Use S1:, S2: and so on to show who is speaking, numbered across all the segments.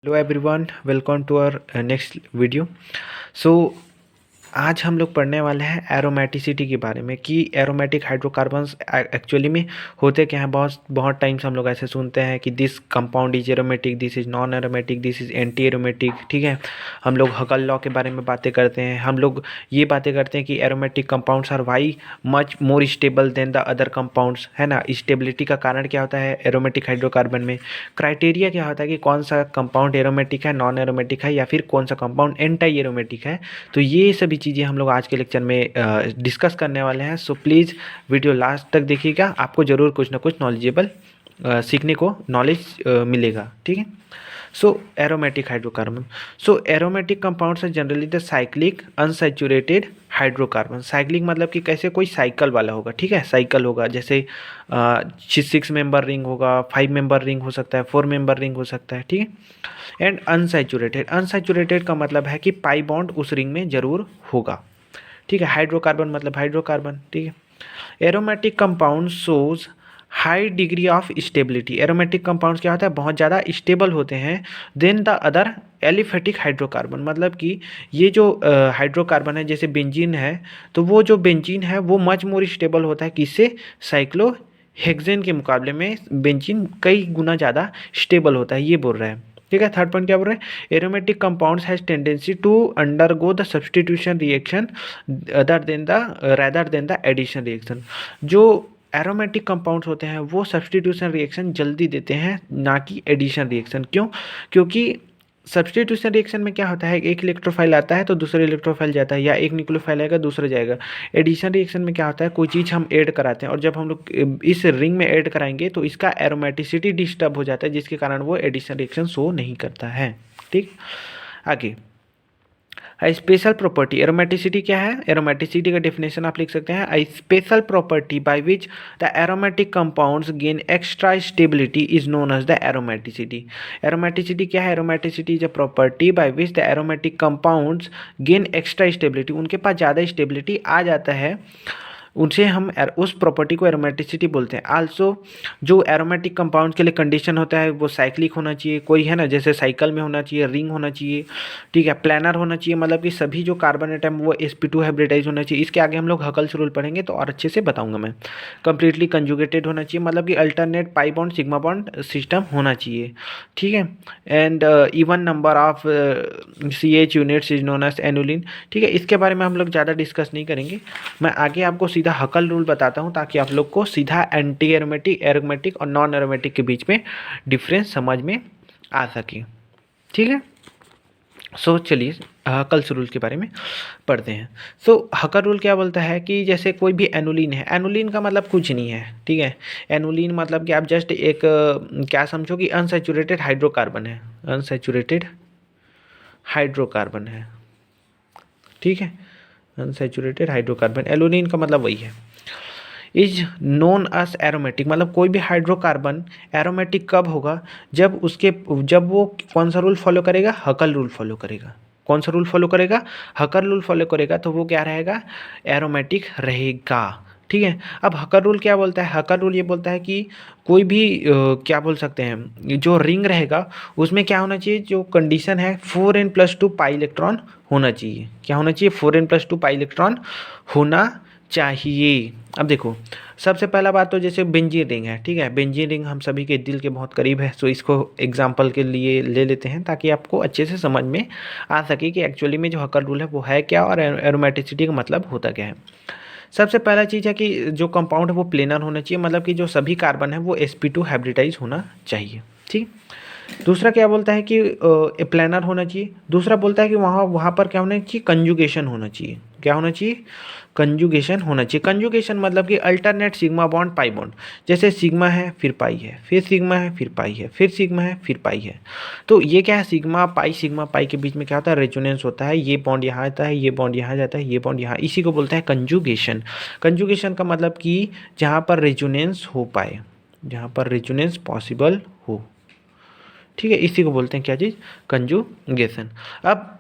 S1: Hello everyone, welcome to our next video. So आज हम लोग पढ़ने वाले हैं एरोमेटिसिटी के बारे में कि एरोमेटिक हाइड्रोकार्बन्स एक्चुअली में होते क्या हैं। बहुत बहुत टाइम से हम लोग ऐसे सुनते हैं कि this compound is aromatic, this is non aromatic, this is anti aromatic. ठीक है, हम लोग हकल लॉ के बारे में बातें करते हैं। हम लोग ये बातें करते हैं कि aromatic compounds are why much more stable than the other compounds, है ना। स्टेबिलिटी का कारण क्या होता है एरोमेटिक हाइड्रोकार्बन में, क्राइटेरिया क्या होता है कि कौन सा कंपाउंड एरोमेटिक है, नॉन एरोमेटिक है, या फिर कौन सा कंपाउंड एंटी एरोमेटिक है। तो ये सभी चीज़ें हम लोग आज के लेक्चर में डिस्कस करने वाले हैं। सो प्लीज़ वीडियो लास्ट तक देखिएगा, आपको ज़रूर कुछ ना कुछ नॉलेजेबल सीखने को नॉलेज मिलेगा। ठीक है। So aromatic hydrocarbon, so aromatic compounds are generally the cyclic unsaturated hydrocarbon. Cyclic मतलब कि कैसे कोई साइकिल वाला होगा। ठीक है, साइकिल होगा, जैसे 6 मेंबर रिंग होगा, 5 मेंबर रिंग हो सकता है, 4 मेंबर रिंग हो सकता है। ठीक है। एंड अनसैचुरेटेड, अनसैचुरेटेड का मतलब है कि पाई बॉन्ड उस रिंग में जरूर होगा। ठीक है। हाइड्रोकार्बन मतलब हाइड्रोकार्बन। ठीक है। Aromatic compound shows high degree of stability. Aromatic compounds क्या होता है, बहुत ज़्यादा स्टेबल होते हैं than the other aliphatic hydrocarbon. मतलब कि ये जो हाइड्रोकार्बन है, जैसे बेंजीन है, तो वो जो बेंजीन है वो मच मोर स्टेबल होता है किससे, साइक्लोहेक्सेन के मुकाबले में बेंजीन कई गुना ज़्यादा स्टेबल होता है, ये बोल रहे हैं। ठीक है। थर्ड पॉइंट क्या बोल रहे हैं, aromatic compounds has tendency to undergo the substitution reaction rather than the addition reaction. जो एरोमेटिक कंपाउंड्स होते हैं वो सब्सटीट्यूशन रिएक्शन जल्दी देते हैं, ना कि एडिशन रिएक्शन। क्यों? क्योंकि सब्सटीट्यूशन रिएक्शन में क्या होता है, एक इलेक्ट्रोफाइल आता है तो दूसरे इलेक्ट्रोफाइल जाता है, या एक न्यूक्लियोफाइल आएगा दूसरा जाएगा। एडिशन रिएक्शन में क्या होता है, कोई चीज़ हम ऐड कराते हैं और जब हम लोग इस रिंग में ऐड कराएंगे तो इसका एरोमेटिसिटी डिस्टर्ब हो जाता है, जिसके कारण वो एडिशन रिएक्शन शो नहीं करता है। ठीक। आगे स्पेशल प्रॉपर्टी, एरोमेटिसिटी क्या है, एरोमेटिसिटी का डेफिनेशन आप लिख सकते हैं, special property by which the aromatic compounds gain extra stability is known as the aromaticity. Aromaticity क्या है, aromaticity is a property by which the aromatic compounds gain extra stability, उनके पास ज़्यादा स्टेबिलिटी आ जाता है, उनसे हम उस प्रॉपर्टी को एरोमेटिसिटी बोलते हैं। आल्सो जो एरोमेटिक कंपाउंड के लिए कंडीशन होता है वो साइक्लिक होना चाहिए, कोई है ना, जैसे साइकिल में होना चाहिए, रिंग होना चाहिए। ठीक है। प्लानर होना चाहिए, मतलब कि सभी जो कार्बन एटम वो sp2 हाइब्रिडाइज होना चाहिए। इसके आगे हम लोग हकल्स रूल पढ़ेंगे तो और अच्छे से बताऊंगा मैं। कंप्लीटली कंजुगेटेड होना चाहिए, मतलब कि alternate pi bond sigma bond system होना चाहिए। ठीक है। And even number of CH units is known as annulene. ठीक है। इसके बारे में हम लोग ज़्यादा डिस्कस नहीं करेंगे, मैं आगे आपको सीधा हकल रूल बताता हूँ ताकि आप लोग को सीधा एंटी एरोमेटिक, एरोमेटिक और नॉन एरोमेटिक के बीच में डिफरेंस समझ में आ सके। ठीक है। सो चलिए हकल्स रूल के बारे में पढ़ते हैं। सो हकल रूल क्या बोलता है कि जैसे कोई भी एनुलिन है, एनुलिन का मतलब कुछ नहीं है। ठीक है। एनुलिन मतलब कि आप जस्ट एक क्या समझो कि अनसैचुरेटेड हाइड्रोकार्बन है, अनसैचुरेटेड हाइड्रोकार्बन है। ठीक है। अनसैचुरेटेड हाइड्रोकार्बन, एलुलिन का मतलब वही है। इज नोन एस एरोमेटिक, मतलब कोई भी हाइड्रोकार्बन एरोमेटिक कब होगा, जब वो कौन सा रूल फॉलो करेगा, हकल रूल फॉलो करेगा। कौन सा रूल फॉलो करेगा, हकल रूल फॉलो करेगा, तो वो क्या रहेगा, एरोमेटिक रहेगा। ठीक है। अब हकर रूल क्या बोलता है, हकर रूल ये बोलता है कि कोई भी क्या बोल सकते हैं, जो रिंग रहेगा उसमें क्या होना चाहिए, जो कंडीशन है 4n+2 पाई इलेक्ट्रॉन होना चाहिए। क्या होना चाहिए, 4n+2 पाई इलेक्ट्रॉन होना चाहिए। अब देखो, सबसे पहला बात तो जैसे बेंजीन रिंग है। ठीक है। बेंजीन रिंग हम सभी के दिल के बहुत करीब है, तो इसको एग्जाम्पल के लिए ले लेते हैं ताकि आपको अच्छे से समझ में आ सके कि एक्चुअली में जो हकर रूल है वो है क्या और एरोमेटिसिटी का मतलब होता क्या है। सबसे पहला चीज़ है कि जो कंपाउंड है वो प्लेनर होना चाहिए, मतलब कि जो सभी कार्बन है वो sp2 हाइब्रिडाइज होना चाहिए। ठीक। दूसरा क्या बोलता है कि प्लानर होना चाहिए। दूसरा बोलता है कि वहाँ वहाँ पर क्या होना चाहिए, कंजुगेशन होना चाहिए। क्या होना चाहिए, कंजुगेशन होना चाहिए। कंजुगेशन मतलब कि alternate sigma bond pi bond, जैसे सिग्मा है फिर पाई है, फिर सिग्मा है फिर पाई है, फिर सिग्मा है फिर पाई है। तो ये क्या है, सिग्मा पाई के बीच में क्या होता है, रेजोनेंस होता है, ये बॉन्ड यहाँ आता है, ये बॉन्ड यहाँ जाता है, ये बॉन्ड यहाँ, इसी को बोलते हैं कंजुगेशन। कंजुगेशन का मतलब कि जहाँ पर रेजोनेंस हो पाए, जहाँ पर रेजोनेंस पॉसिबल हो। ठीक है। इसी को बोलते हैं क्या चीज़, कंजुगेशन। अब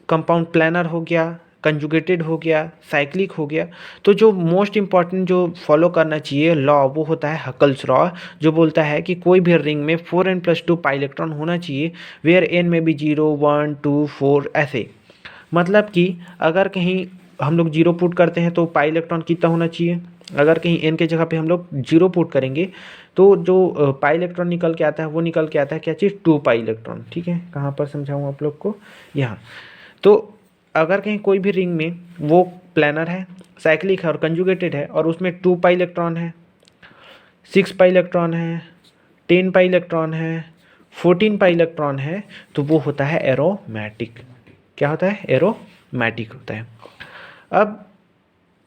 S1: कंपाउंड प्लानर हो गया, कंजुगेटेड हो गया, साइक्लिक हो गया। तो जो मोस्ट इम्पॉर्टेंट जो फॉलो करना चाहिए लॉ वो होता है हकल्स लॉ, जो बोलता है कि कोई भी रिंग में 4n+2 पाई इलेक्ट्रॉन होना चाहिए, वेयर n में भी 0 1 2 4 ऐसे। मतलब कि अगर कहीं हम लोग 0 पुट करते हैं तो पाई इलेक्ट्रॉन कितना होना चाहिए, अगर कहीं n के जगह पे हम लोग 0 पुट करेंगे तो जो पाई इलेक्ट्रॉन निकल के आता है वो निकल के आता है क्या चीज़, 2 पाई इलेक्ट्रॉन। ठीक है, कहाँ पर समझाऊँ आप लोग को, यहाँ। तो अगर कहीं कोई भी रिंग में वो प्लानर है, साइक्लिक है और कंजुगेटेड है और उसमें 2 पाई इलेक्ट्रॉन है, 6 पाई इलेक्ट्रॉन है, 10 पाई इलेक्ट्रॉन है, 14 पाई इलेक्ट्रॉन है, तो वो होता है एरोमेटिक। क्या होता है, एरोमेटिक होता है। अब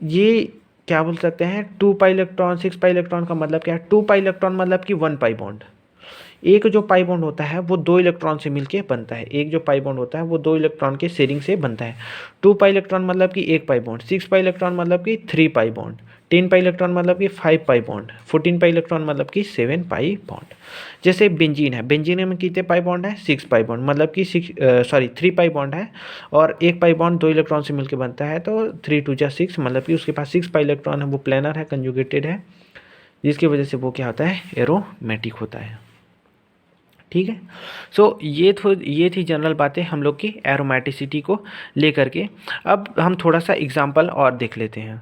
S1: ये क्या बोल सकते हैं, 2 पाई इलेक्ट्रॉन 6 पाई इलेक्ट्रॉन का मतलब क्या है, 2 पाई इलेक्ट्रॉन मतलब कि 1 पाई बॉन्ड। एक जो पाई बॉन्ड होता है वो 2 इलेक्ट्रॉन से मिलके बनता है, एक जो पाई बॉन्ड होता है वो 2 इलेक्ट्रॉन के शेयरिंग से बनता है। 2 पाई इलेक्ट्रॉन मतलब कि 1 पाई बॉन्ड, 6 पाई इलेक्ट्रॉन मतलब कि 3 पाई बॉन्ड, 10 पाई इलेक्ट्रॉन मतलब कि 5 पाई बॉन्ड, 14 पाई इलेक्ट्रॉन मतलब कि 7 पाई बॉन्ड। जैसे बेंजीन है, बेंजीन में कितने पाई बॉन्ड है, 6 पाई बॉन्ड, मतलब कि 3 पाई बॉन्ड है और 1 पाई बॉन्ड 2 इलेक्ट्रॉन से मिलकर बनता है, तो 3 2 जा 6, मतलब कि उसके पास 6 पाई इलेक्ट्रॉन है, वो प्लेनर है, कंजुगेटेड है, जिसकी वजह से वो क्या होता है, एरोमेटिक होता है। ठीक है, सो ये थी जनरल बातें हम लोग की एरोमेटिसिटी को लेकर के। अब हम थोड़ा सा एग्जांपल और देख लेते हैं।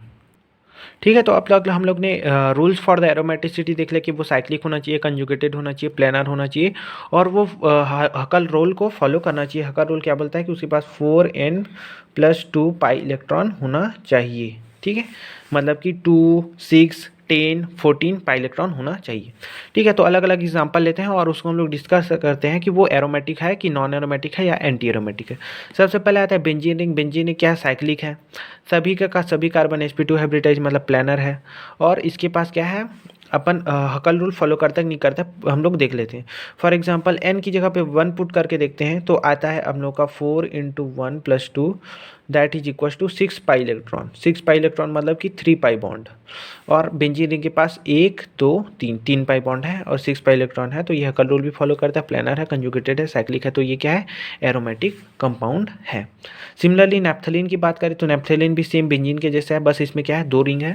S1: ठीक है, तो अब तक हम लोग ने रूल्स फॉर द एरोमेटिसिटी देख लिया कि वो साइक्लिक होना चाहिए, कंजुगेटेड होना चाहिए, प्लेनर होना चाहिए और वो हकल रोल को फॉलो करना चाहिए। हकल रोल क्या बोलता है कि उसके पास 4n+2 पाई इलेक्ट्रॉन होना चाहिए। ठीक है, मतलब कि 2 6 10 14 पाई इलेक्ट्रॉन होना चाहिए। ठीक है, तो अलग अलग एग्जांपल लेते हैं और उसको हम लोग डिस्कस करते हैं कि वो एरोमेटिक है कि नॉन एरोमेटिक है या एंटी एरोमेटिक है। सबसे पहले आता है बेंजीन रिंग। बेंजीन रिंग क्या है, साइक्लिक है, सभी का सभी कार्बन sp2 हाइब्रिडाइज मतलब प्लानर है और इसके पास क्या है, अपन हकल रूल फॉलो करता है नहीं करता हम लोग देख लेते हैं। फॉर एग्जांपल n की जगह पे 1 पुट करके देखते हैं तो आता है हम लोग का 4 × 1+2 that is equal to 6 pi electron. 6 pi electron मतलब कि 3 पाई बॉन्ड और बेंजीन रिंग के पास 1 2 3 पाई बॉन्ड है और 6 पाई इलेक्ट्रॉन है, तो ये हकल रूल भी फॉलो करता है, प्लानर है, कंजुगेटेड है, साइक्लिक है, तो ये क्या है, एरोमेटिक कंपाउंड है। सिमिलरली नैप्थलीन की बात करें तो नैप्थलीन भी सेम बेंजीन के जैसा है, बस इसमें क्या है, 2 रिंग है,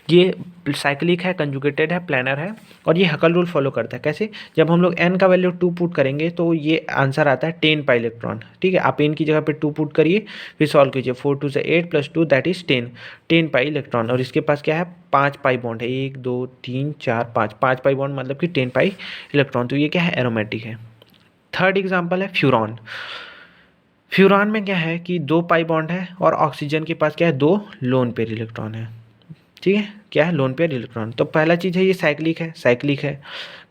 S1: ये साइक्लिक है, कंजुगेटेड है, प्लानर है और ये हकल रूल फॉलो करता है। कैसे, जब हम लोग n का वैल्यू 2 पुट करेंगे तो ये आंसर आता है 10 पाई इलेक्ट्रॉन। ठीक है, आप n की जगह पे 2 पुट करिए, फिर सॉल्व कीजिए, 4 2 से 8 + 2 दैट इज 10 पाई इलेक्ट्रॉन और इसके पास क्या है, 5 पाई बॉन्ड है, 1 2 3 4 5 पाई बॉन्ड मतलब कि 10 पाई इलेक्ट्रॉन, तो ये क्या है, एरोमेटिक है। थर्ड एग्जाम्पल है फ्यूरॉन। फ्यूरान में क्या है कि 2 पाई बॉन्ड है और ऑक्सीजन के पास क्या है, 2 लोन पेयर इलेक्ट्रॉन है। ठीक है, क्या है, लोन पेयर इलेक्ट्रॉन। तो पहला चीज़ है ये साइक्लिक है।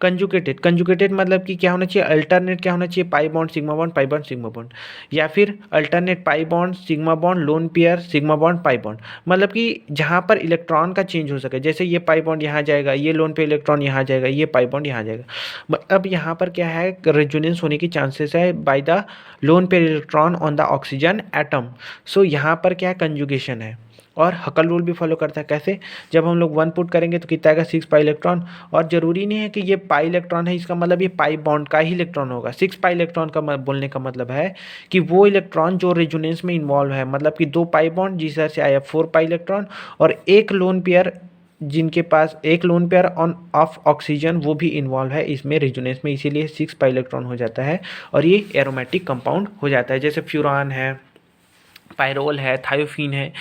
S1: कंजुगेटेड मतलब कि क्या होना चाहिए, अल्टरनेट क्या होना चाहिए, पाई बॉन्ड सिग्मा बॉन्ड, पाई बॉन्ड सिग्मा बॉन्ड, या फिर alternate pi bond sigma bond lone pair sigma bond pi bond, मतलब कि जहाँ पर इलेक्ट्रॉन का चेंज हो सके, जैसे ये पाई बॉन्ड यहाँ जाएगा, ये लोन पेयर इलेक्ट्रॉन यहाँ जाएगा, ये पाई बॉन्ड यहाँ जाएगा। अब यहाँ पर क्या है, रेजोनेंस होने की चांसेस है by the lone pair electron on the oxygen atom. So यहाँ पर क्या है, कंजुगेशन है और हकल रूल भी फॉलो करता है। कैसे, जब हम लोग 1 पुट करेंगे तो कितना आएगा, 6 पाई इलेक्ट्रॉन और ज़रूरी नहीं है कि ये पाई इलेक्ट्रॉन है, इसका मतलब ये पाई बॉन्ड का ही इलेक्ट्रॉन होगा। 6 पाई इलेक्ट्रॉन का बोलने का मतलब है कि वो इलेक्ट्रॉन जो रेजोनेंस में इन्वॉल्व है, मतलब कि 2 पाई बॉन्ड जिस तरह से आया 4 पाई इलेक्ट्रॉन और एक लोन पेयर, जिनके पास एक lone pair on off oxygen वो भी इन्वॉल्व है इसमें रेजोनेंस में, इसीलिए 6 पाई इलेक्ट्रॉन हो जाता है और ये एरोमेटिक कंपाउंड हो जाता है। जैसे फ्यूरान है, पायरोल है, थायोफीन है,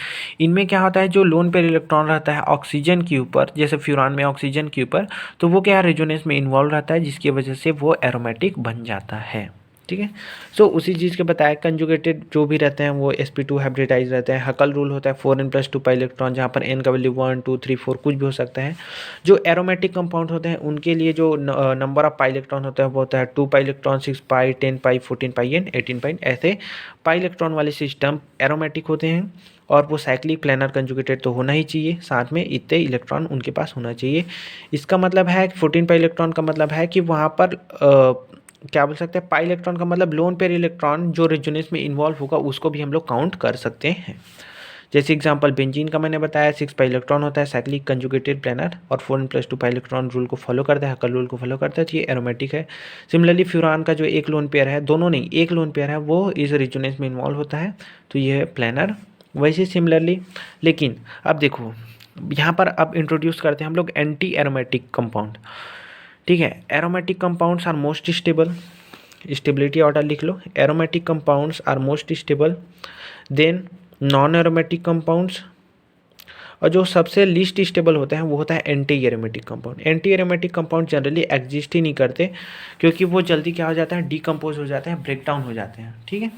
S1: इनमें क्या होता है, जो लोन पेयर इलेक्ट्रॉन रहता है ऑक्सीजन के ऊपर, जैसे फ्यूरान में ऑक्सीजन के ऊपर, तो वो क्या है, रेजोनेंस में इन्वॉल्व रहता है, जिसकी वजह से वो एरोमेटिक बन जाता है। ठीक है, सो उसी चीज़ के बताया, कंजुगेटेड जो भी रहते हैं वो sp2 हाइब्रिडाइज रहते हैं। हकल रूल होता है 4n+2 पाई इलेक्ट्रॉन, जहाँ पर n का वैल्यू 1 2 3 4 कुछ भी हो सकता है। जो एरोमेटिक कंपाउंड होते हैं उनके लिए जो नंबर ऑफ पाई इलेक्ट्रॉन होता है वो होता है 2 पाई electron, 6 pi, 10 pi, 14 pi and 18 पाई, ऐसे पाई इलेक्ट्रॉन वाले सिस्टम एरोमेटिक होते हैं और वो साइक्लिक, प्लानर, कंजुगेटेड तो होना ही चाहिए, साथ में इतने इलेक्ट्रॉन उनके पास होना चाहिए। इसका मतलब है 14 पाई इलेक्ट्रॉन का मतलब है कि वहाँ पर क्या बोल सकते हैं, पाई इलेक्ट्रॉन का मतलब लोन पेयर इलेक्ट्रॉन जो रेजोनेंस में इन्वॉल्व होगा उसको भी हम लोग काउंट कर सकते हैं। जैसे एग्जांपल बेंजीन का मैंने बताया, 6 पाई इलेक्ट्रॉन होता है, साइक्लिक, कंजुगेटेड, प्लानर और 4n+2 पाई इलेक्ट्रॉन रूल को फॉलो करता है, हकल रूल को फॉलो करता है, तो ये एरोमेटिक है। सिमिलरली फ्यूरान का जो एक लोन पेयर है, दोनों नहीं एक लोन पेयर है, वो इस रेजोनेंस में इन्वॉल्व होता है, तो ये है प्लानर वैसे सिमिलरली, लेकिन अब देखो यहाँ पर अब इंट्रोड्यूस करते हैं हम लोग एंटी एरोमेटिक कंपाउंड। ठीक है, aromatic compounds are most stable, stability order लिख लो, aromatic compounds are most stable, then non aromatic compounds, और जो सबसे लीस्ट स्टेबल होता है वो होता है anti aromatic compound. Anti aromatic compound generally exist ही नहीं करते, क्योंकि वो जल्दी क्या हो जाता है, डिकम्पोज हो जाते हैं, ब्रेक डाउन हो जाते हैं। ठीक है,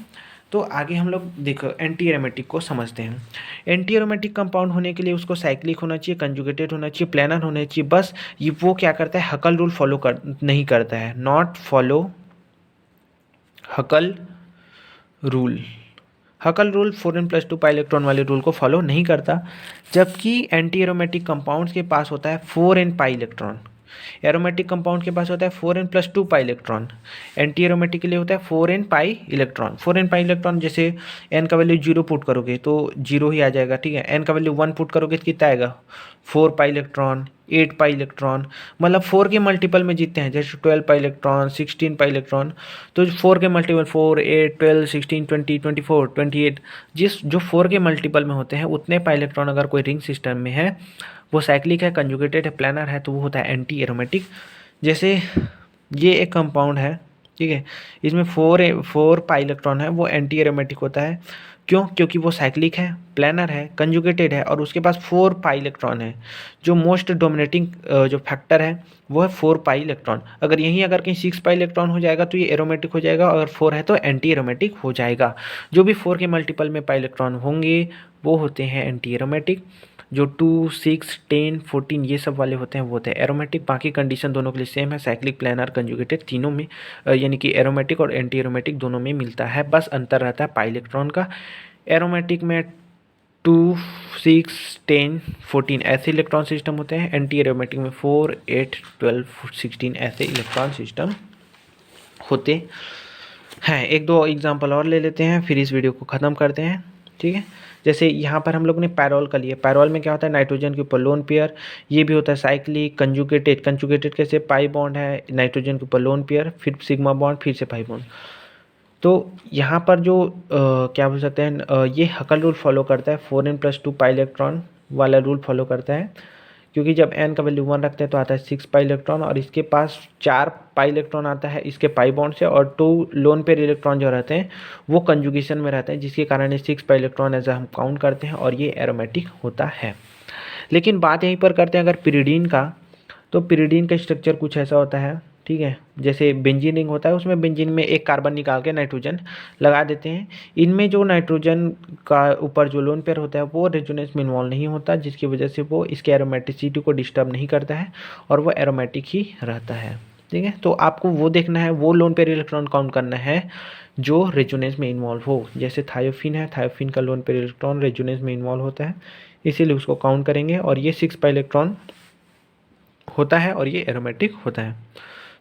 S1: तो आगे हम लोग देखो एंटी एरोमेटिक को समझते हैं। एंटी एरोमेटिक कंपाउंड होने के लिए उसको साइक्लिक होना चाहिए, कंजुगेटेड होना चाहिए, प्लानर होना चाहिए। बस ये वो क्या करता है, हकल रूल फॉलो कर नहीं करता है, not follow हकल rule. हकल rule 4n+2 pi electron वाले रूल को फॉलो नहीं करता, जबकि एंटी एरोमेटिक कंपाउंड्स के पास होता है 4n pi electron. Aromatic compound के पास होता है 4n+2 pi electron, anti aromatic के लिए होता है 4n pi electron. 4n pi electron, जैसे n का वैल्यू 0 पुट करोगे तो 0 ही आ जाएगा। ठीक है, n का वैल्यू 1 पुट करोगे तो कितना आएगा, 4 पाई इलेक्ट्रॉन, 8 पाई इलेक्ट्रॉन, मतलब 4 के मल्टीपल में जीतते हैं, जैसे 12 पाई इलेक्ट्रॉन, 16 पाई इलेक्ट्रॉन। तो 4 के मल्टीपल 4, 8, 12, 16, 20, 24, 28, जो 4 के मल्टीपल में होते हैं उतने पाई इलेक्ट्रॉन अगर कोई रिंग सिस्टम में है, वो साइक्लिक है, कंजुगेटेड है, प्लानर है, तो वो होता है एंटी एरोमेटिक। जैसे ये एक कंपाउंड है, ठीक है, इसमें 4 पाई इलेक्ट्रॉन है, वो एंटी एरोमेटिक होता है। क्यों? क्योंकि वो साइक्लिक है, प्लानर है, कंजुगेटेड है, और उसके पास 4 पाई इलेक्ट्रॉन है। जो मोस्ट डोमिनेटिंग जो फैक्टर है वो है 4 पाई इलेक्ट्रॉन। अगर यहीं अगर कहीं 6 पाई इलेक्ट्रॉन हो जाएगा तो ये एरोमेटिक हो जाएगा, और 4 है तो एंटी एरोमेटिक हो जाएगा। जो भी 4 के मल्टीपल में पाई इलेक्ट्रॉन होंगे वो होते हैं एंटी एरोमेटिक। जो 2, 6, 10, 14 ये सब वाले होते हैं वो होते हैं एरोमेटिक। बाकी कंडीशन दोनों के लिए सेम है, साइक्लिक, प्लानर, कंजुगेटेड तीनों में, यानी कि एरोमेटिक और एंटी एरोमेटिक दोनों में मिलता है, बस अंतर रहता है पाई इलेक्ट्रॉन का। एरोमेटिक में 2, 6, 10, 14 ऐसे इलेक्ट्रॉन सिस्टम होते हैं, एंटी एरोमेटिक में 4, 8, 12, 16 ऐसे इलेक्ट्रॉन सिस्टम होते हैं। एक दो एग्जाम्पल और ले लेते हैं, फिर इस वीडियो को ख़त्म करते हैं। ठीक है, जैसे यहाँ पर हम लोग ने पैरोल का लिया। पैरोल में क्या होता है, नाइट्रोजन के ऊपर लोन पेयर, ये भी होता है साइक्लिक, कंजुगेटेड। कंजुगेटेड कैसे, पाई बॉन्ड है, नाइट्रोजन के ऊपर लोन पेयर, फिर सिग्मा बॉन्ड, फिर से पाई बॉन्ड। तो यहाँ पर जो क्या बोल सकते हैं, ये हकल रूल फॉलो करता है, 4n+2 पाई इलेक्ट्रॉन वाला रूल फॉलो करता है, क्योंकि जब n का वैल्यू 1 रखते हैं तो आता है 6 पाई इलेक्ट्रॉन, और इसके पास 4 पाई इलेक्ट्रॉन आता है इसके पाई बॉन्ड से, और 2 लोन पेयर इलेक्ट्रॉन जो रहते हैं वो कंजुगेशन में रहते हैं, जिसके कारण ये 6 पाई इलेक्ट्रॉन एज हम काउंट करते हैं, और ये एरोमेटिक होता है। लेकिन बात यहीं पर करते हैं अगर पिरिडीन का, तो पिरिडीन का स्ट्रक्चर कुछ ऐसा होता है। ठीक है, जैसे बेंजीन रिंग होता है, उसमें बेंजीन में एक कार्बन निकाल के नाइट्रोजन लगा देते हैं। इनमें जो नाइट्रोजन का ऊपर जो लोन पेयर होता है वो रेजोनेंस में इन्वॉल्व नहीं होता, जिसकी वजह से वो इसके एरोमेटिसिटी को डिस्टर्ब नहीं करता है, और वो एरोमेटिक ही रहता है। ठीक है, तो आपको वो देखना है, वो लोन पेयर इलेक्ट्रॉन काउंट करना है जो रेजोनेंस में इन्वॉल्व हो। जैसे थायोफिन है, थायोफिन का लोन पेयर इलेक्ट्रॉन रेजोनेंस में इन्वॉल्व होता है, इसीलिए उसको काउंट करेंगे, और ये 6 पाई इलेक्ट्रॉन होता है, और ये एरोमेटिक होता है।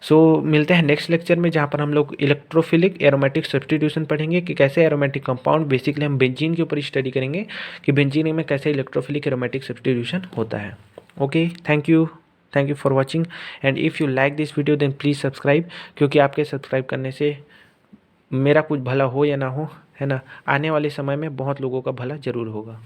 S1: सो मिलते हैं नेक्स्ट लेक्चर में, जहाँ पर हम लोग इलेक्ट्रोफिलिक एरोमेटिक सब्स्टिट्यूशन पढ़ेंगे कि कैसे एरोमेटिक कंपाउंड, बेसिकली हम बेंजीन के ऊपर स्टडी करेंगे कि बेंजीन में कैसे इलेक्ट्रोफिलिक एरोमेटिक सब्स्टिट्यूशन होता है। Okay, thank you for watching, and if you like this video then please subscribe, क्योंकि आपके सब्सक्राइब करने से मेरा कुछ भला हो या ना हो, है ना, आने वाले समय में बहुत लोगों का भला ज़रूर होगा।